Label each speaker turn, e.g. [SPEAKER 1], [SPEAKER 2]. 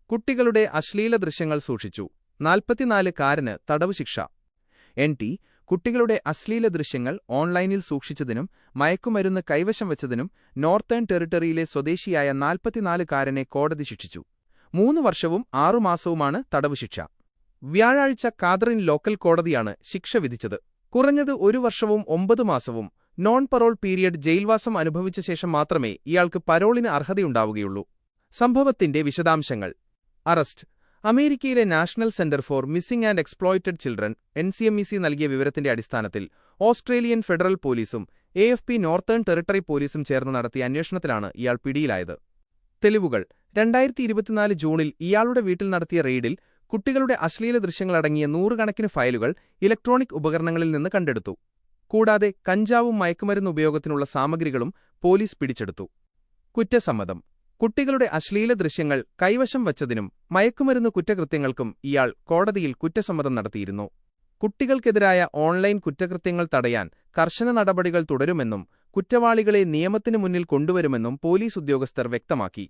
[SPEAKER 1] കുട്ടികളുടെ അശ്ലീല ദൃശ്യങ്ങൾ സൂക്ഷിച്ചു. 44-കാരന് തടവ് ശിക്ഷ. NT കുട്ടികളുടെ അശ്ലീല ദൃശ്യങ്ങൾ ഓൺലൈനിൽ സൂക്ഷിച്ചതിനും മയക്കുമരുന്ന് കൈവശം വച്ചതിനും നോർത്തേൺ ടെറിട്ടറിയിലെ സ്വദേശിയായ 44-കാരനെ കോടതി ശിക്ഷിച്ചു. 3 വർഷവും 6 മാസവുമാണ് തടവ് ശിക്ഷ. വ്യാഴാഴ്ച കാതറിൻ ലോക്കൽ കോടതിയാണ് ശിക്ഷ വിധിച്ചത്. കുറഞ്ഞത് 1 വർഷവും 9 മാസവും നോൺ പരോൾ പീരിയഡ് ജയിൽവാസം അനുഭവിച്ച ശേഷം മാത്രമേ ഇയാൾക്ക് പരോളിന് അർഹതയുണ്ടാവുകയുള്ളൂ. സംഭവത്തിന്റെ വിശദാംശങ്ങൾ. അറസ്റ്റ്. അമേരിക്കയിലെ national centre for missing and exploited children (NCMEC) നൽകിയ വിവരത്തിന്റെ അടിസ്ഥാനത്തിൽ ഓസ്ട്രേലിയൻ ഫെഡറൽ പോലീസും AFP നോർത്തേൺ ടെറിട്ടറി പോലീസും ചേർന്ന് നടത്തിയ അന്വേഷണത്തിലാണ് ഇയാൾ പിടിയിലായത്. തെളിവുകൾ. 2024 ജൂണിൽ ഇയാളുടെ വീട്ടിൽ നടത്തിയ റെയ്ഡിൽ കുട്ടികളുടെ അശ്ലീല ദൃശ്യങ്ങളടങ്ങിയ 100 കണക്കിന് ഫയലുകൾ ഇലക്ട്രോണിക് ഉപകരണങ്ങളിൽ നിന്ന് കണ്ടെടുത്തു. കൂടാതെ കഞ്ചാവും മയക്കുമരുന്ന് ഉപയോഗത്തിനുള്ള സാമഗ്രികളും പോലീസ് പിടിച്ചെടുത്തു. കുറ്റസമ്മതം. കുട്ടികളുടെ അശ്ലീല ദൃശ്യങ്ങൾ കൈവശം വച്ചതിനും മയക്കുമരുന്ന് കുറ്റകൃത്യങ്ങൾക്കും ഇയാൾ കോടതിയിൽ കുറ്റസമ്മതം നടത്തിയിരുന്നു. കുട്ടികൾക്കെതിരായ ഓൺലൈൻ കുറ്റകൃത്യങ്ങൾ തടയാൻ കർശന നടപടികൾ തുടരുമെന്നും കുറ്റവാളികളെ നിയമത്തിനു മുന്നിൽ കൊണ്ടുവരുമെന്നും പോലീസ് ഉദ്യോഗസ്ഥർ വ്യക്തമാക്കി.